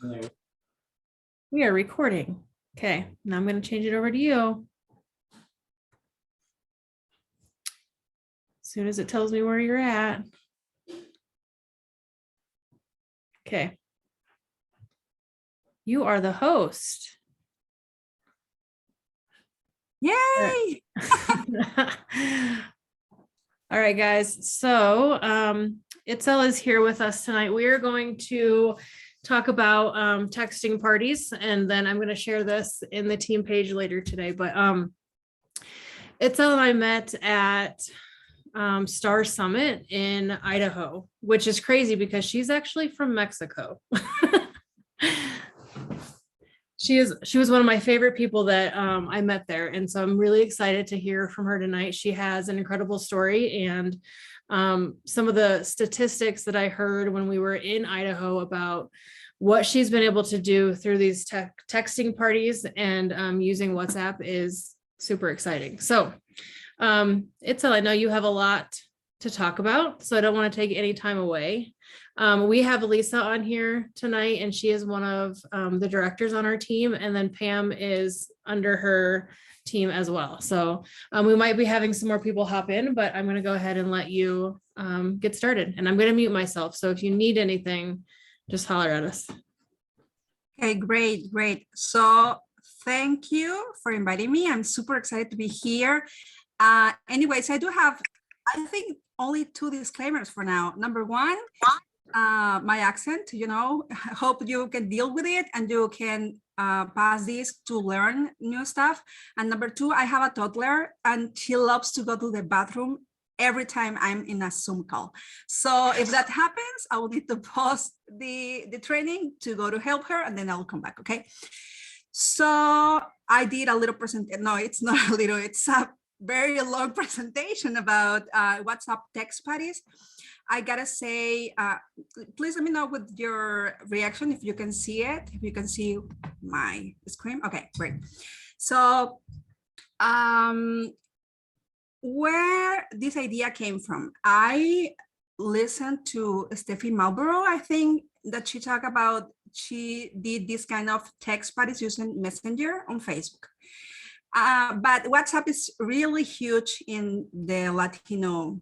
We are recording. Okay, now I'm going to change it over to you. As soon as it tells me where you're at. Okay. You are the host. Yay! All right, guys. So Itzel is here with us tonight. We are going to talk about texting parties, and then I'm going to share this in the team page later today. But Itzel and I met at Star Summit in Idaho, which is crazy because she's actually from Mexico. She was one of my favorite people that I met there. And so I'm really excited to hear from her tonight. She has an incredible story, and some of the statistics that I heard when we were in Idaho about what she's been able to do through these texting parties and using WhatsApp is super exciting. So Itzel, I know you have a lot to talk about, so I don't want to take any time away. We have Lisa on here tonight, and she is one of the directors on our team, and then Pam is under her team as well. So we might be having some more people hop in, but I'm going to go ahead and let you get started, and I'm going to mute myself. So if you need anything, just holler at us. Okay, great. So thank you for inviting me. I'm super excited to be here. Anyways, I do have, I think, only two disclaimers for now. Number one, my accent, I hope you can deal with it and you can pass this to learn new stuff. And number two, I have a toddler and she loves to go to the bathroom every time I'm in a Zoom call. So if that happens, I will need to pause the training to go to help her, and then I'll come back, okay? So I did a little presentation. No, it's not a little, it's a very long presentation about WhatsApp text parties. I gotta say, please let me know with your reaction if you can see it, if you can see my screen. Okay, great. So where this idea came from, I listened to Steffi Marlborough. I think that she talked about, she did this kind of text parties using Messenger on Facebook. But WhatsApp is really huge in the Latino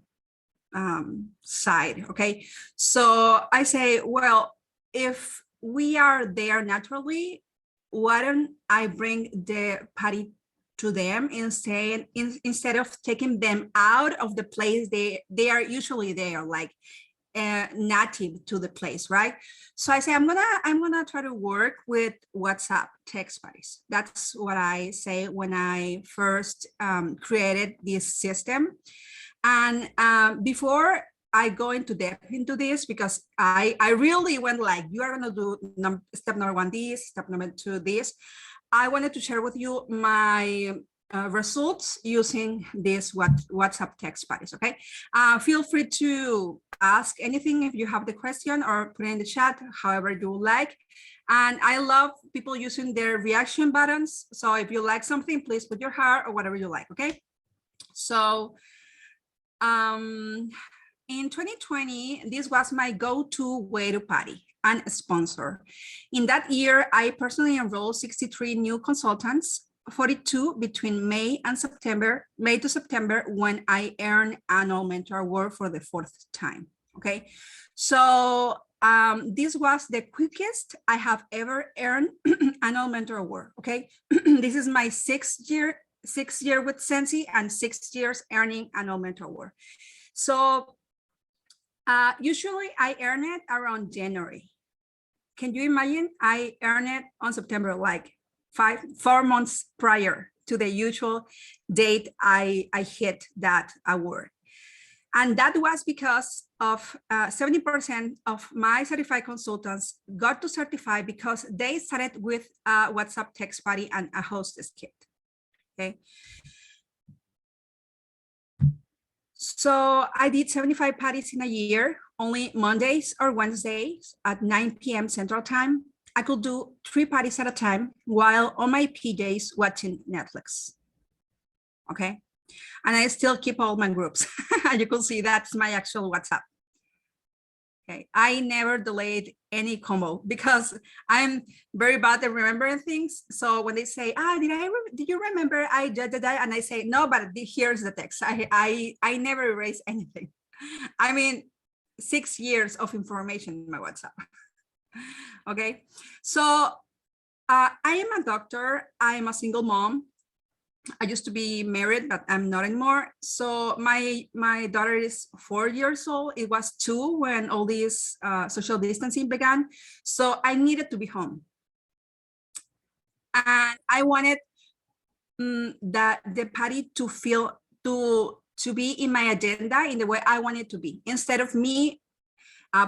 side, okay? So I say, well, if we are there naturally, why don't I bring the party to them instead of taking them out of the place they are usually there, like native to the place, right? So I say I'm gonna try to work with WhatsApp text parties. That's what I say when I first created this system. And before I go into depth into this, because I really went like, you are gonna do step number one this, step number two this, I wanted to share with you my results using this WhatsApp text parties, okay? Feel free to ask anything if you have the question, or put it in the chat, however you like. And I love people using their reaction buttons. So if you like something, please put your heart or whatever you like, okay? So in 2020, this was my go-to way to party and sponsor. In that year, I personally enrolled 63 new consultants, 42 between May to September, when I earned annual mentor award for the 4th time, okay? So this was the quickest I have ever earned annual mentor award, okay? This is my sixth year with Sensi and 6 years earning annual mentor award. So usually I earn it around January. Can you imagine? I earn it on September, like 4 months prior to the usual date I hit that award. And that was because of 70% of my certified consultants got to certify because they started with a WhatsApp text party and a hostess kit, okay? So I did 75 parties in a year, only Mondays or Wednesdays at 9 p.m. Central Time. I could do 3 parties at a time while on my PJs watching Netflix, okay? And I still keep all my groups. You can see that's my actual WhatsApp. Okay, I never delayed any combo because I'm very bad at remembering things. So when they say, did you remember I did that? And I say, no, but here's the text. I never erase anything. I mean, 6 years of information in my WhatsApp. Okay, so I am a doctor. I'm a single mom. I used to be married, but I'm not anymore. So my daughter is 4 years old. It was 2 when all this social distancing began. So I needed to be home. And I wanted the party to feel, to be in my agenda in the way I want it to be, instead of me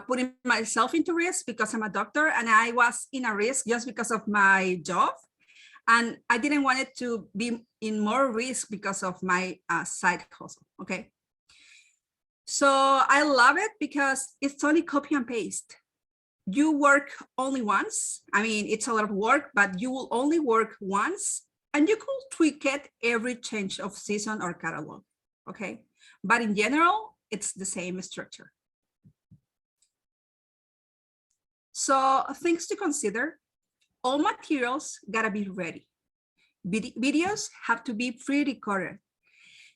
putting myself into risk because I'm a doctor and I was in a risk just because of my job. And I didn't want it to be in more risk because of my side hustle, okay? So I love it because it's only copy and paste. You work only once. I mean, it's a lot of work, but you will only work once and you could tweak it every change of season or catalog, okay? But in general, it's the same structure. So things to consider: all materials gotta be ready. Videos have to be pre-recorded.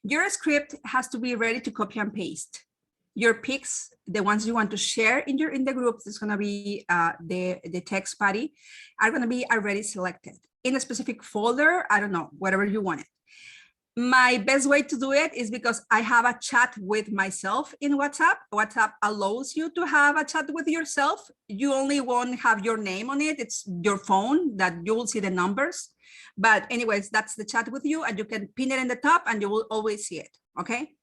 Your script has to be ready to copy and paste. Your pics, the ones you want to share in the group, it's gonna be the text party, are gonna be already selected in a specific folder. I don't know, whatever you want it. My best way to do it is because I have a chat with myself in WhatsApp. WhatsApp allows you to have a chat with yourself. You only won't have your name on it. It's your phone that you will see the numbers. But anyways, that's the chat with you and you can pin it in the top and you will always see it, okay?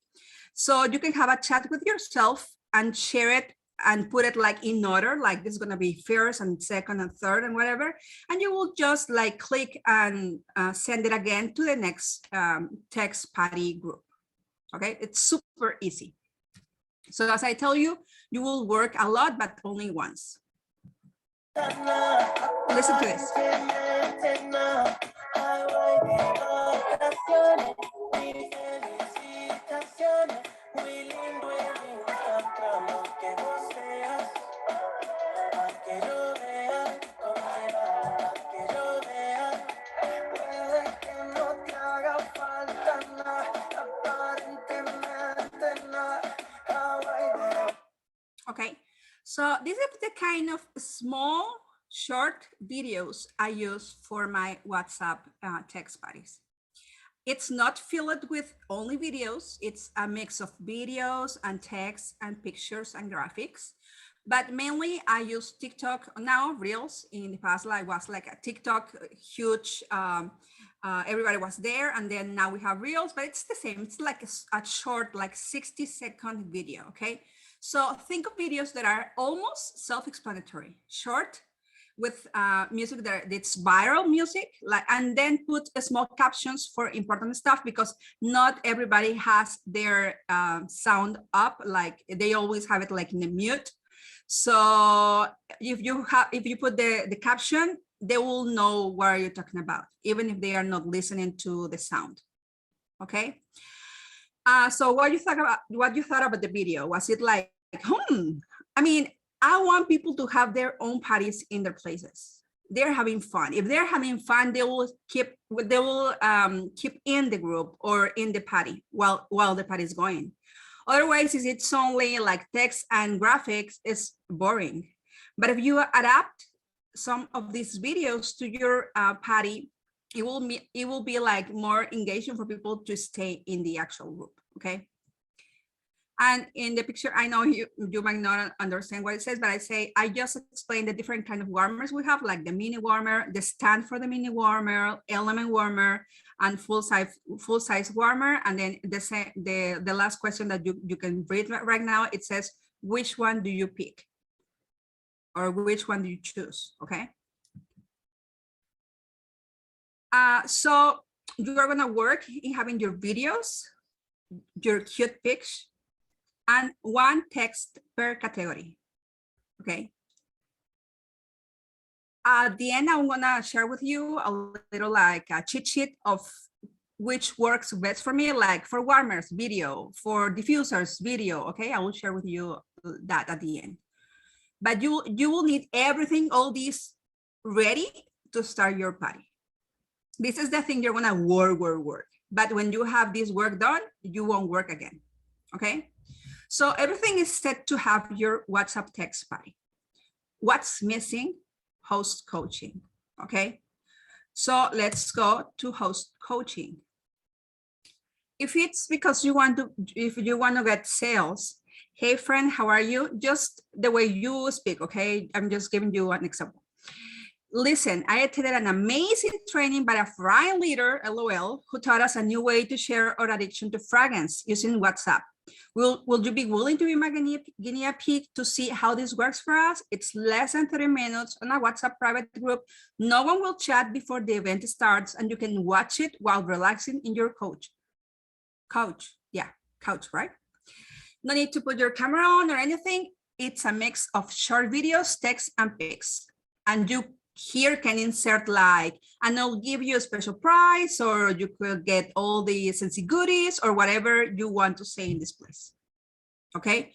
So you can have a chat with yourself and share it and put it like in order, like this is gonna be first and second and third and whatever. And you will just like click and send it again to the next text party group, okay? It's super easy. So as I tell you, you will work a lot, but only once. Listen to this. Okay, so this is the kind of small, short videos I use for my WhatsApp text parties. It's not filled with only videos. It's a mix of videos and text and pictures and graphics. But mainly I use TikTok now, Reels. In the past, I was like a TikTok huge, everybody was there. And then now we have Reels, but it's the same. It's like a short, like 60-second video, okay? So think of videos that are almost self-explanatory, short, with music that's viral music, like, and then put small captions for important stuff, because not everybody has their sound up, like they always have it like in the mute. So if you put the caption, they will know what you're talking about, even if they are not listening to the sound. Okay. So what you thought about the video? Was it like, I mean, I want people to have their own parties in their places. They're having fun. If they're having fun, they will keep in the group or in the party while the party is going. Otherwise, if it's only like text and graphics, it's boring. But if you adapt some of these videos to your party, it will be like more engaging for people to stay in the actual group. Okay. And in the picture, I know you might not understand what it says, but I just explained the different kind of warmers we have, like the mini warmer, the stand for the mini warmer, element warmer, and full size warmer. And then the last question that you can read right now, it says, which one do you pick? Or which one do you choose? Okay. So you're gonna work in having your videos, your cute pics, and one text per category, okay? At the end, I'm gonna share with you a little like a cheat sheet of which works best for me, like for warmers, video, for diffusers, video, okay? I will share with you that at the end. but you will need everything, all these ready to start your party. This is the thing you're gonna work. But when you have this work done, you won't work again, okay? So everything is set to have your WhatsApp text party. What's missing? Host coaching, okay? So let's go to host coaching. If it's because if you want to get sales, hey friend, how are you? Just the way you speak, okay? I'm just giving you an example. Listen, I attended an amazing training by a fine leader, LOL, who taught us a new way to share our addiction to fragrance using WhatsApp. Will you be willing to be my guinea pig to see how this works for us? It's less than 30 minutes on a WhatsApp private group. No one will chat before the event starts, and you can watch it while relaxing in your couch, right? No need to put your camera on or anything. It's a mix of short videos, text, and pics. And you here can insert like, and I'll give you a special price, or you could get all the Sensi goodies or whatever you want to say in this place, okay?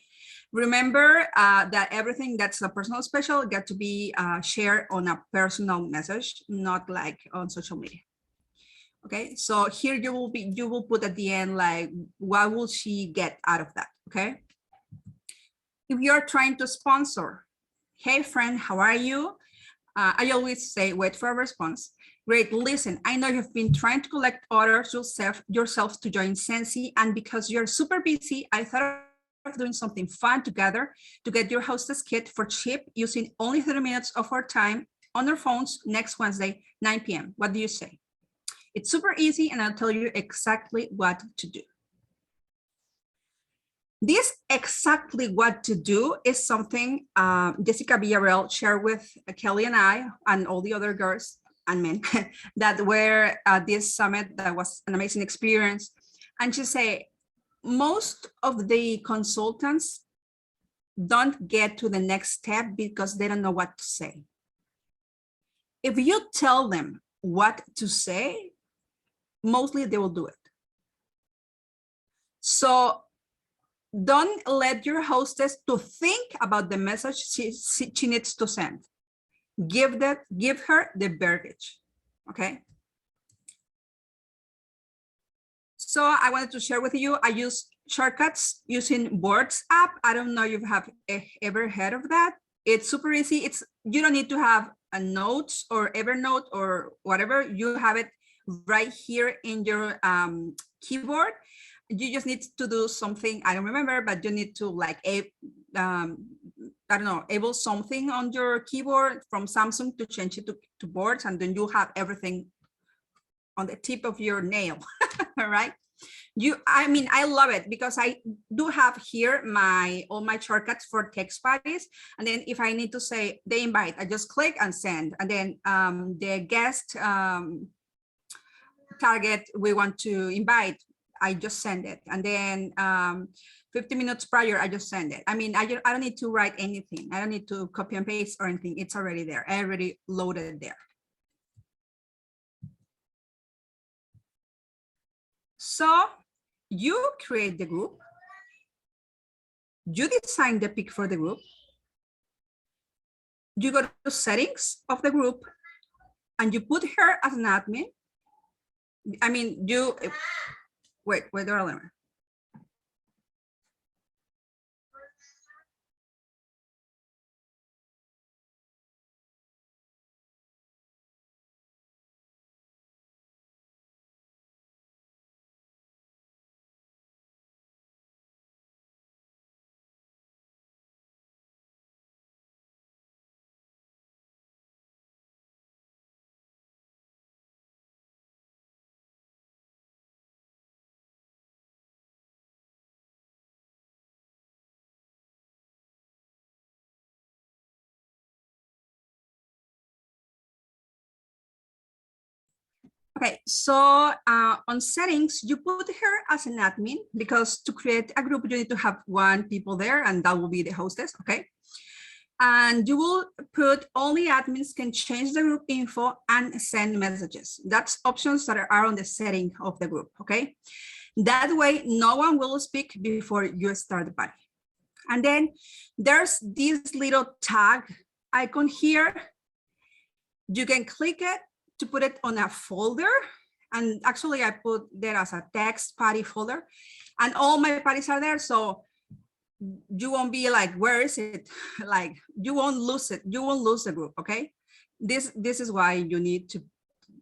Remember that everything that's a personal special got to be shared on a personal message, not like on social media. Okay, so here you will put at the end, like, what will she get out of that, okay? If you're trying to sponsor, hey friend, how are you? I always say, wait for a response. Great, listen, I know you've been trying to collect orders yourself to join Sensi, and because you're super busy, I thought of doing something fun together to get your hostess kit for cheap using only 30 minutes of our time on our phones next Wednesday, 9 p.m. What do you say? It's super easy, and I'll tell you exactly what to do. This exactly what to do is something Jessica Villarreal shared with Kelly and I and all the other girls and men that were at this summit. That was an amazing experience. And she said, most of the consultants don't get to the next step because they don't know what to say. If you tell them what to say, mostly they will do it. So don't let your hostess to think about the message she needs to send. Give her the verbiage, okay? So I wanted to share with you, I use shortcuts using Boards app. I don't know if you have ever heard of that. It's super easy. You don't need to have a notes or Evernote or whatever. You have it right here in your keyboard. You just need to do something, I don't remember, but you need to like, I don't know, enable something on your keyboard from Samsung to change it to Boards, and then you have everything on the tip of your nail, all right? I mean, I love it because I do have here all my shortcuts for text parties. And then if I need to say the invite, I just click and send. And then the guest target we want to invite, I just send it. And then 50 minutes prior, I just send it. I mean, I don't need to write anything. I don't need to copy and paste or anything. It's already there. I already loaded there. So you create the group. You design the pic for the group. You go to settings of the group and you put her as an admin. I mean, wait, darling. Okay, so on settings, you put her as an admin because to create a group, you need to have one people there, and that will be the hostess, okay? And you will put only admins can change the group info and send messages. That's options that are on the setting of the group, okay? That way, no one will speak before you start the party. And then there's this little tag icon here. You can click it to put it on a folder. And actually I put there as a text party folder, and all my parties are there. So you won't be like, where is it? Like, you won't lose it. You won't lose the group, okay? This is why you need to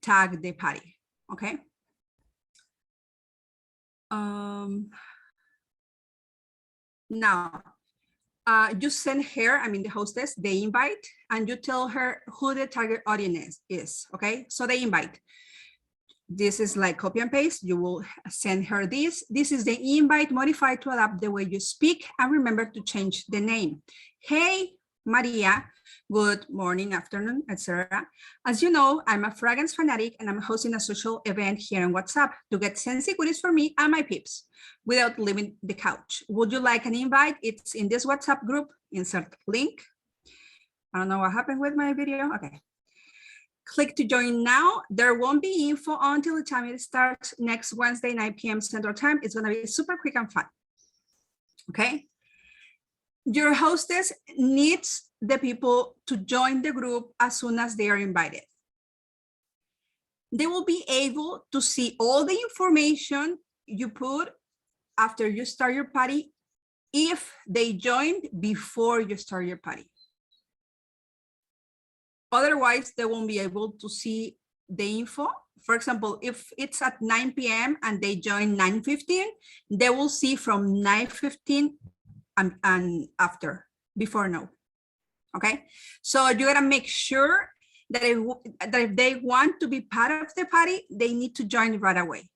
tag the party, okay? Now, you send her, I mean the hostess, the invite, and you tell her who the target audience is, okay? So the invite. This is like copy and paste. You will send her this. This is the invite modified to adapt the way you speak, and remember to change the name. Hey, Maria, good morning, afternoon, etc. As you know, I'm a fragrance fanatic and I'm hosting a social event here on WhatsApp to get scentsy goodies for me and my peeps without leaving the couch. Would you like an invite? It's in this WhatsApp group. Insert link. I don't know what happened with my video. Okay. Click to join now. There won't be info until the time it starts next Wednesday, 9 p.m. Central Time. It's going to be super quick and fun. Okay. Your hostess needs the people to join the group as soon as they are invited. They will be able to see all the information you put after you start your party if they joined before you start your party. Otherwise, they won't be able to see the info. For example, if it's at 9 p.m. and they join 9:15, they will see from 9:15 and after, before no. Okay, so you gotta make sure that if they want to be part of the party, they need to join right away.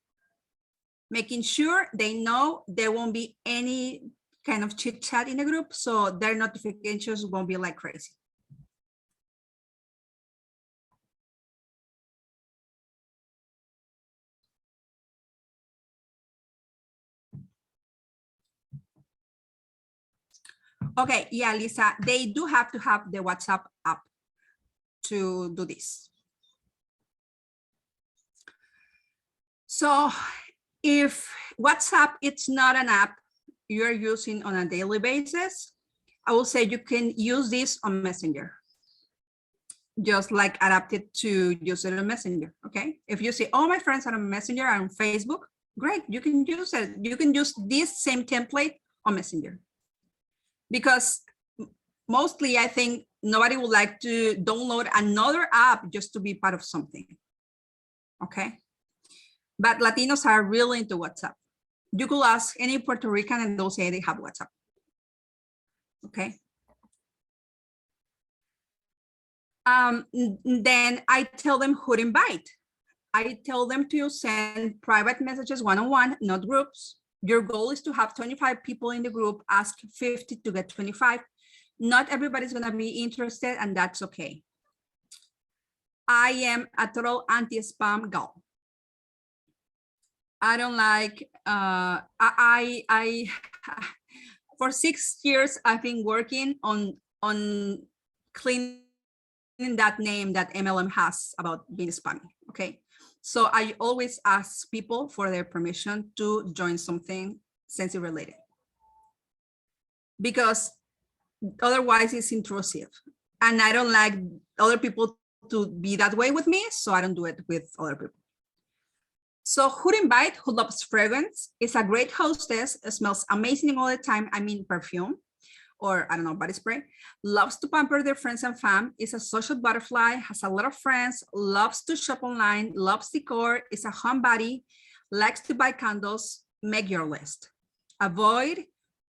Making sure they know there won't be any kind of chit chat in the group, so their notifications won't be like crazy. Okay, yeah, Lisa, they do have to have the WhatsApp app to do this. So if WhatsApp, it's not an app you're using on a daily basis, I will say you can use this on Messenger. Just like adapt it to use it on Messenger, okay? If you see all my friends are on Messenger and on Facebook, great, you can use it. You can use this same template on Messenger. Because mostly I think nobody would like to download another app just to be part of something, okay? But Latinos are really into WhatsApp. You could ask any Puerto Rican and they'll say they have WhatsApp, okay? Then I tell them who to invite. I tell them to send private messages one-on-one, not groups. Your goal is to have 25 people in the group, ask 50 to get 25. Not everybody's gonna be interested, and that's okay. I am a total anti-spam gal. I don't like, for 6 years, I've been working on cleaning that name that MLM has about being spammy, okay? So I always ask people for their permission to join something sensitive related, because otherwise it's intrusive. And I don't like other people to be that way with me, so I don't do it with other people. So who to invite, who loves fragrance, is a great hostess, smells amazing all the time, I mean perfume, or I don't know, body spray, loves to pamper their friends and fam, is a social butterfly, has a lot of friends, loves to shop online, loves decor, is a homebody, likes to buy candles. Make your list. Avoid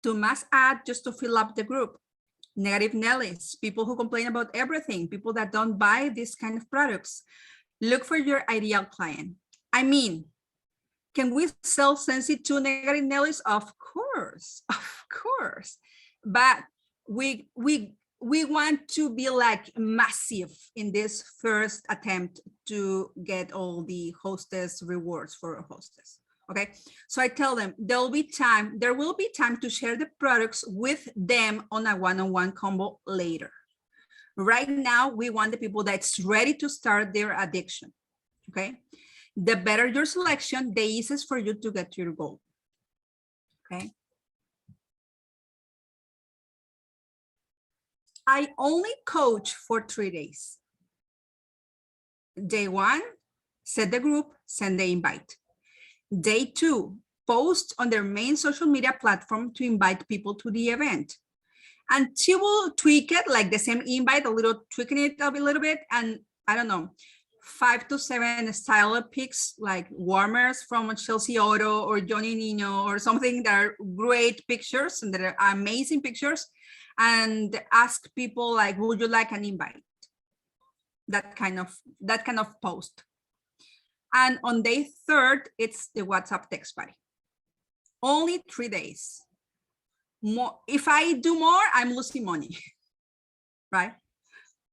to mass add just to fill up the group. Negative Nellies, people who complain about everything, people that don't buy these kind of products. Look for your ideal client. I mean, can we sell Sensi to negative Nellies? Of course. But we want to be like massive in this first attempt to get all the hostess rewards for a hostess. Okay, so I tell them there will be time to share the products with them on a one-on-one combo later. Right now, we want the people that's ready to start their addiction. Okay, the better your selection, the easiest for you to get to your goal. Okay. I only coach for 3 days. Day 1, set the group, send the invite. Day 2, post on their main social media platform to invite people to the event. And she will tweak it, like the same invite, tweaking it a little bit. And I don't know, 5 to 7 style pics, like warmers from Chelsea Auto or Johnny Nino or something that are great pictures and that are amazing pictures. And ask people like, would you like an invite? That kind of post. And on day 3rd, it's the WhatsApp text party. Only 3 days. More, if I do more, I'm losing money, right?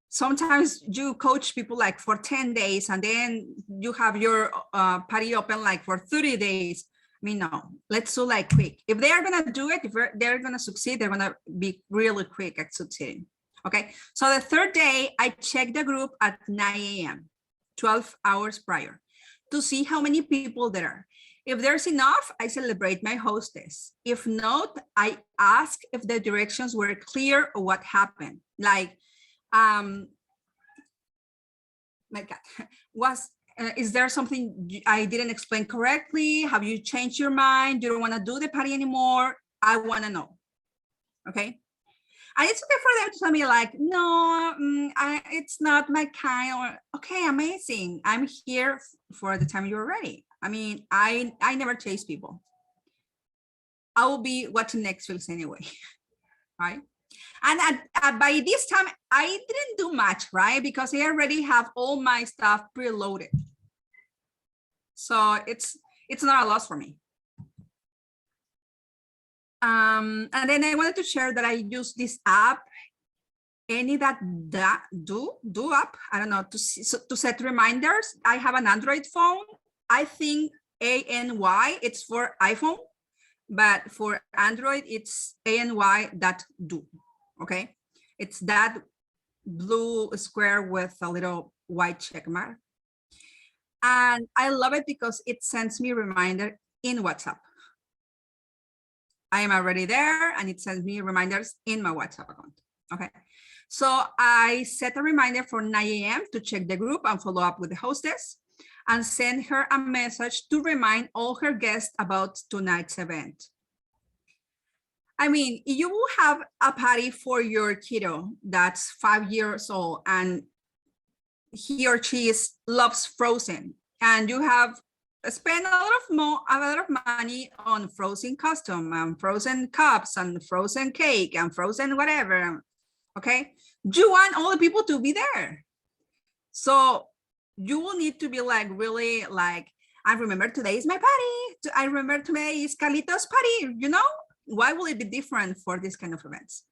Sometimes you coach people like for 10 days and then you have your party open like for 30 days. I mean, no, let's do like quick. If they are gonna do it, if they're gonna succeed, they're gonna be really quick at succeeding. Okay, so the 3rd day, I check the group at 9 a.m., 12 hours prior, to see how many people there are. If there's enough, I celebrate my hostess. If not, I ask if the directions were clear or what happened. Like, my God, is there something I didn't explain correctly? Have you changed your mind? You don't want to do the party anymore? I want to know. Okay. And it's okay for them to tell me like, no, it's not my kind, or okay, amazing. I'm here for the time you're ready. I mean, I never chase people. I will be watching Netflix anyway, right? And by this time, I didn't do much, right? Because I already have all my stuff preloaded. So it's not a loss for me. And then I wanted to share that I use this app, do app, I don't know, to set reminders. I have an Android phone. I think ANY, it's for iPhone, but for Android, it's ANY.do, okay? It's that blue square with a little white check mark. And I love it because it sends me a reminder in WhatsApp. I am already there and it sends me reminders in my WhatsApp account. Okay. So I set a reminder for 9 a.m. to check the group and follow up with the hostess and send her a message to remind all her guests about tonight's event. I mean, you will have a party for your kiddo that's 5 years old and he or she loves Frozen, and you have spend a lot of money on frozen costume and frozen cups and frozen cake and frozen whatever. Okay, you want all the people to be there, so you will need to be like really like, I remember today is my party. I remember today is Carlito's party. You know, why will it be different for this kind of events?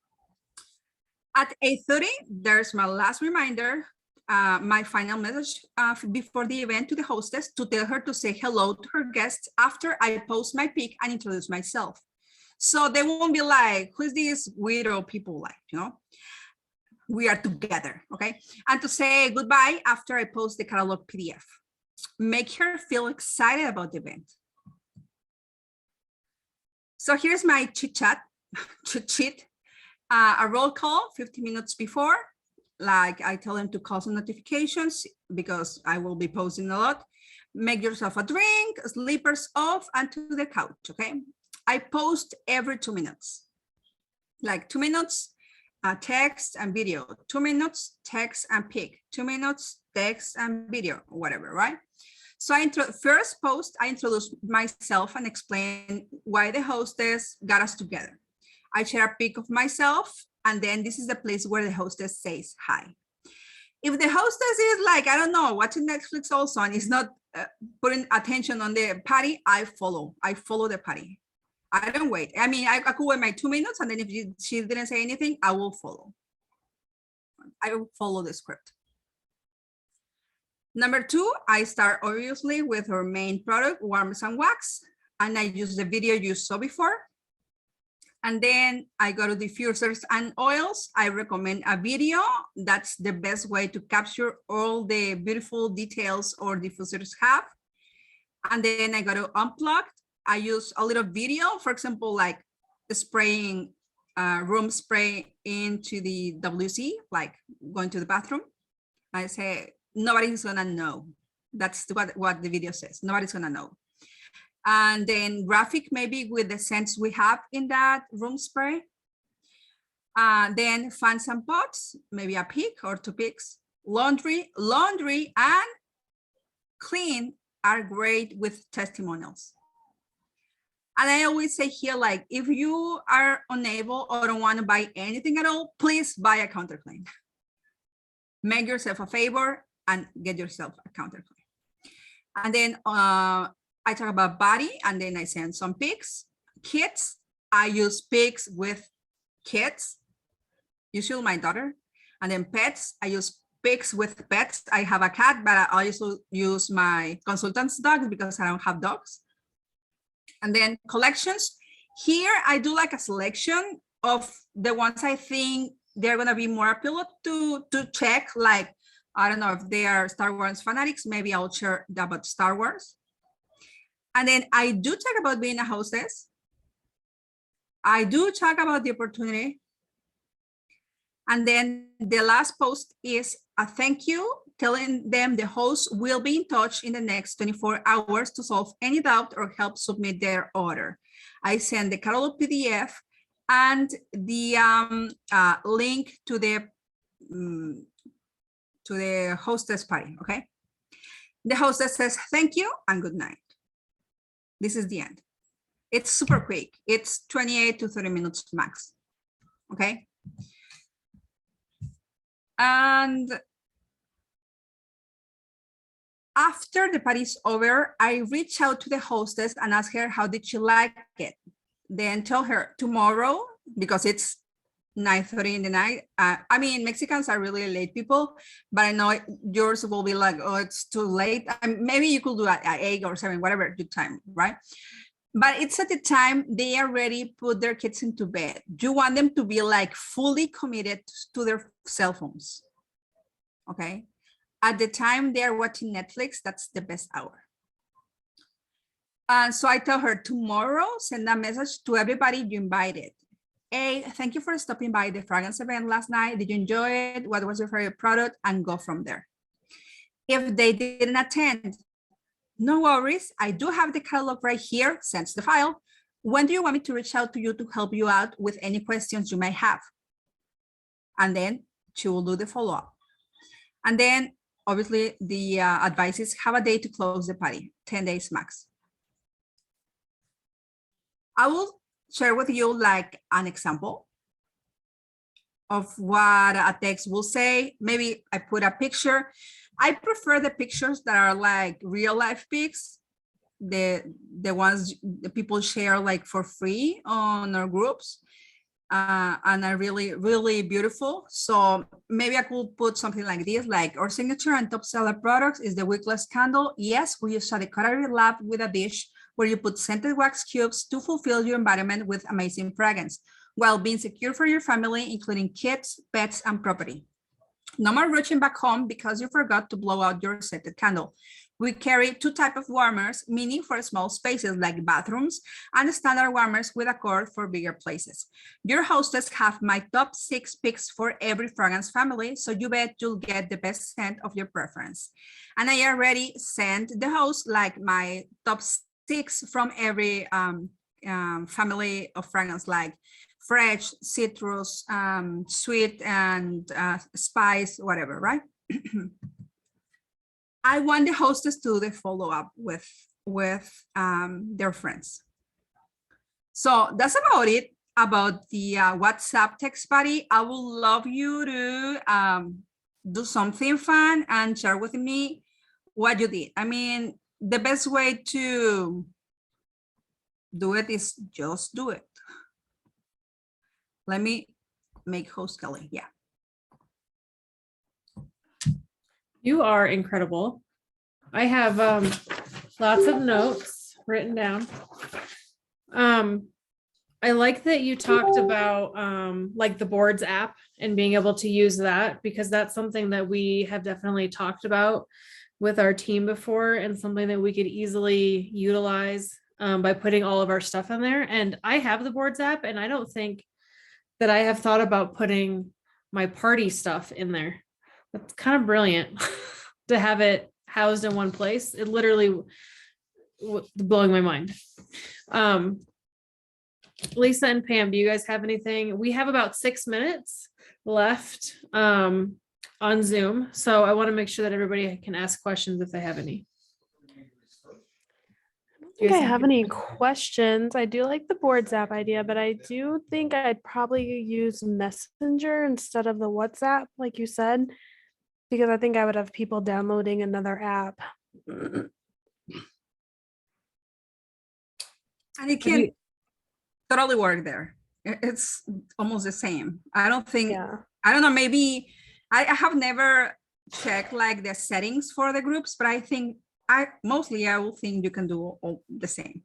At 8:30, there's my last reminder. My final message before the event to the hostess to tell her to say hello to her guests after I post my pic and introduce myself. So they won't be like, who's these weirdo people like, you know? We are together, okay? And to say goodbye after I post the catalog PDF. Make her feel excited about the event. So here's my cheat sheet. A roll call 15 minutes before. Like I tell them to call some notifications because I will be posting a lot. Make yourself a drink, slippers off, and to the couch, okay? I post every 2 minutes. Like 2 minutes, text and video. 2 minutes, text and pic. 2 minutes, text and video, whatever, right? So first post, I introduce myself and explain why the hostess got us together. I share a pic of myself, and then this is the place where the hostess says hi. If the hostess is like, I don't know, watching Netflix also and is not putting attention on the party, I follow the party. I don't wait. I mean, I could wait my 2 minutes, and then if she didn't say anything, I will follow. I will follow the script. Number 2, I start obviously with her main product, warmers and wax, and I use the video you saw before. And then I go to diffusers and oils. I recommend a video. That's the best way to capture all the beautiful details our diffusers have. And then I go to unplugged. I use a little video, for example, like spraying room spray into the WC, like going to the bathroom. I say, nobody's gonna know. That's what the video says. Nobody's gonna know. And then graphic maybe with the scents we have in that room spray. Then fans and pots, maybe a pig or 2 pigs. Laundry and clean are great with testimonials. And I always say here, like, if you are unable or don't want to buy anything at all, please buy a counter clean. Make yourself a favor and get yourself a counter clean. And then I talk about body, and then I send some pics. Kids, I use pics with kids, usually my daughter. And then pets, I use pics with pets. I have a cat, but I also use my consultant's dogs because I don't have dogs. And then collections. Here, I do like a selection of the ones I think they're going to be more appealing to check. Like, I don't know if they are Star Wars fanatics, maybe I'll share about Star Wars. And then I do talk about being a hostess. I do talk about the opportunity. And then the last post is a thank you, telling them the host will be in touch in the next 24 hours to solve any doubt or help submit their order. I send the catalog PDF and the link to the hostess party, okay? The hostess says, thank you and good night. This is the end. It's super quick. It's 28 to 30 minutes max, okay? And after the party is over, I reach out to the hostess and ask her, how did she like it? Then tell her tomorrow, because it's 9:30 in the night. I mean, Mexicans are really late people, but I know yours will be like, oh, it's too late. Maybe you could do at 8 or 7, whatever your time, right? But it's at the time they already put their kids into bed. You want them to be like fully committed to their cell phones, okay? At the time they're watching Netflix, that's the best hour. And so I tell her tomorrow, send a message to everybody you invited. Hey, thank you for stopping by the fragrance event last night. Did you enjoy it? What was your favorite product? And go from there. If they didn't attend, no worries. I do have the catalog right here, sends the file. When do you want me to reach out to you to help you out with any questions you may have? And then she will do the follow-up. And then obviously the advice is have a day to close the party, 10 days max. I will share with you like an example of what a text will say. Maybe I put a picture. I prefer the pictures that are like real life pics, the ones the people share like for free on our groups, and are really, really beautiful. So maybe I could put something like this, like our signature and top seller products is the wickless candle. Yes, we use a decorative lab with a dish where you put scented wax cubes to fulfill your environment with amazing fragrance, while being secure for your family, including kids, pets, and property. No more reaching back home because you forgot to blow out your scented candle. We carry 2 types of warmers, mini for small spaces like bathrooms, and standard warmers with a cord for bigger places. Your hostess have my top 6 picks for every fragrance family, so you bet you'll get the best scent of your preference. And I already sent the host like my top 6 from every family of fragrance, like fresh, citrus, sweet, and spice, whatever, right? I want the hostess to do the follow-up with their friends. So that's about it about the WhatsApp text party. I would love you to do something fun and share with me what you did. I mean, the best way to do it is just do it. Let me make host Kelly. Yeah. You are incredible. I have lots of notes written down. I like that you talked about like the boards app and being able to use that, because that's something that we have definitely talked about with our team before, and something that we could easily utilize by putting all of our stuff in there. And I have the boards app, and I don't think that I have thought about putting my party stuff in there. That's kind of brilliant to have it housed in one place. It literally blowing my mind. Lisa and Pam, do you guys have anything? We have about 6 minutes left on Zoom. So I want to make sure that everybody can ask questions if they have any. I don't think I have any questions. I do like the boards app idea, but I do think I'd probably use Messenger instead of the WhatsApp, like you said, because I think I would have people downloading another app. And it can totally work there. It's almost the same. I don't think, Yeah. I don't know, maybe I have never checked like the settings for the groups, but I think I will think you can do all the same.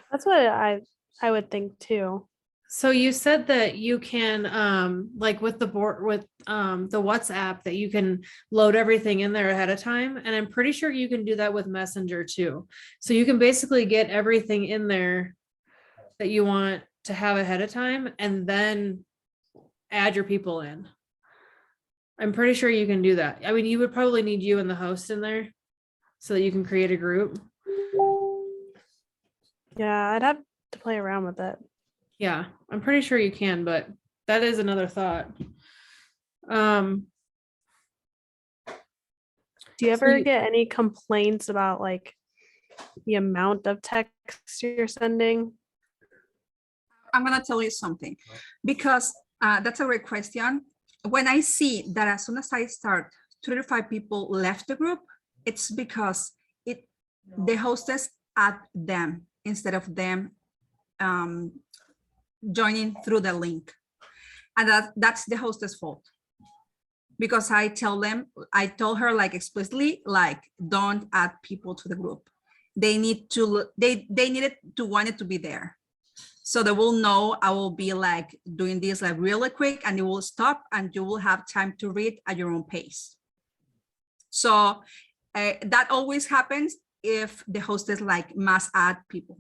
That's what I would think too. So you said that you can like with the board with the WhatsApp that you can load everything in there ahead of time. And I'm pretty sure you can do that with Messenger too. So you can basically get everything in there that you want to have ahead of time and then add your people in. I'm pretty sure you can do that. I mean, you would probably need you and the host in there so that you can create a group. Yeah, I'd have to play around with it. Yeah, I'm pretty sure you can, but that is another thought. Do you ever get any complaints about like the amount of text you're sending? I'm gonna tell you something because that's a great question. When I see that as soon as I start, 3 to 5 people left the group, it's because the hostess add them instead of them joining through the link. And that's the hostess fault. Because I told her like explicitly, like, don't add people to the group. They need to, they needed to want it to be there. So they will know I will be like doing this like really quick and it will stop and you will have time to read at your own pace. So that always happens if the hostess like must add people.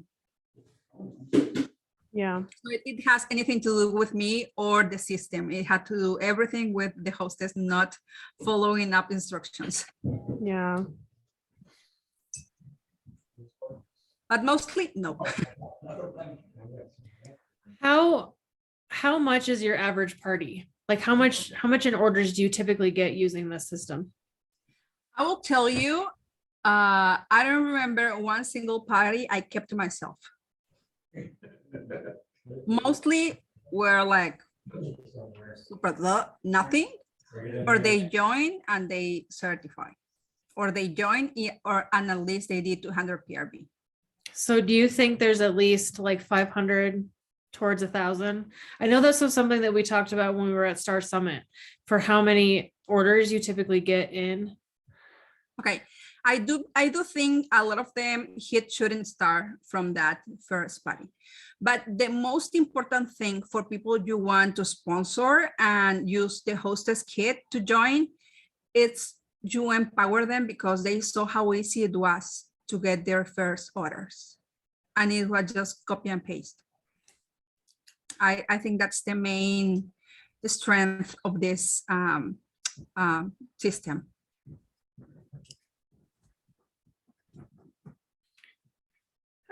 Yeah. So it has anything to do with me or the system. It had to do everything with the hostess not following up instructions. Yeah. But mostly no. How much is your average party? Like how much in orders do you typically get using this system? I will tell you, I don't remember one single party I kept to myself. Mostly were like super nothing, or they join and they certify, or they join and at least they did 200 PRB. So do you think there's at least like 500 towards 1,000? I know this was something that we talked about when we were at Star Summit for how many orders you typically get in. Okay, I do think a lot of them hit shooting star from that first party. But the most important thing for people you want to sponsor and use the hostess kit to join, it's you empower them because they saw how easy it was to get their first orders. And it was just copy and paste. I think that's the main strength of this system.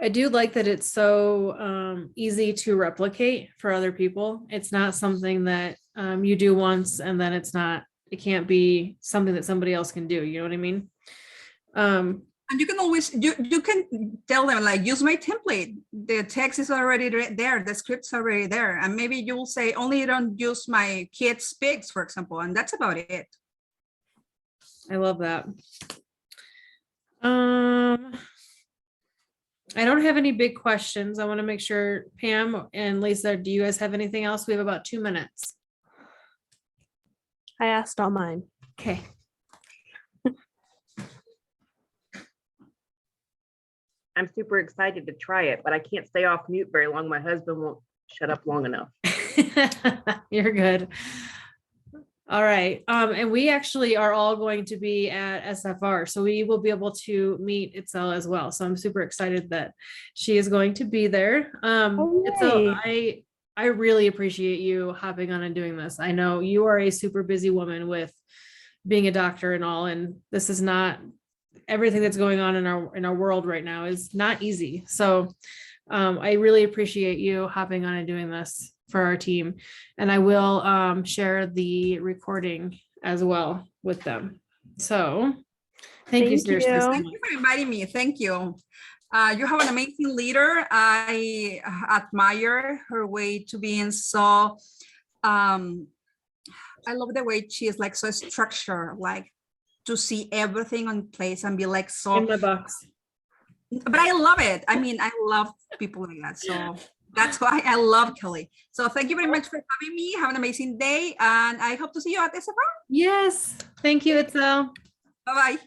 I do like that it's so easy to replicate for other people. It's not something that you do once and then it can't be something that somebody else can do. You know what I mean? And you can always, you can tell them like, use my template. The text is already there. The script's already there. And maybe you will say, only don't use my kids' pics, for example. And that's about it. I love that. I don't have any big questions. I want to make sure Pam and Lisa, do you guys have anything else? We have about 2 minutes. I asked all mine. Okay. I'm super excited to try it, but I can't stay off mute very long. My husband won't shut up long enough. You're good. All right. And we actually are all going to be at SFR, so we will be able to meet Itzel as well. So I'm super excited that she is going to be there. Itzel, I really appreciate you hopping on and doing this. I know you are a super busy woman with being a doctor and all, and this is not everything that's going on in our world right now is not easy. So I really appreciate you hopping on and doing this for our team. And I will share the recording as well with them. So thank you Thank seriously you. so Thank much. you for inviting me. Thank you. You have an amazing leader. I admire her way to being so, I love the way she is like so structured, like to see everything on place and be like so, In my box. but I love it. I mean, I love people like that. So that's why I love Kelly. So thank you very much for having me. Have an amazing day. And I hope to see you at SFR. Yes. Thank you, Itzel. Bye-bye.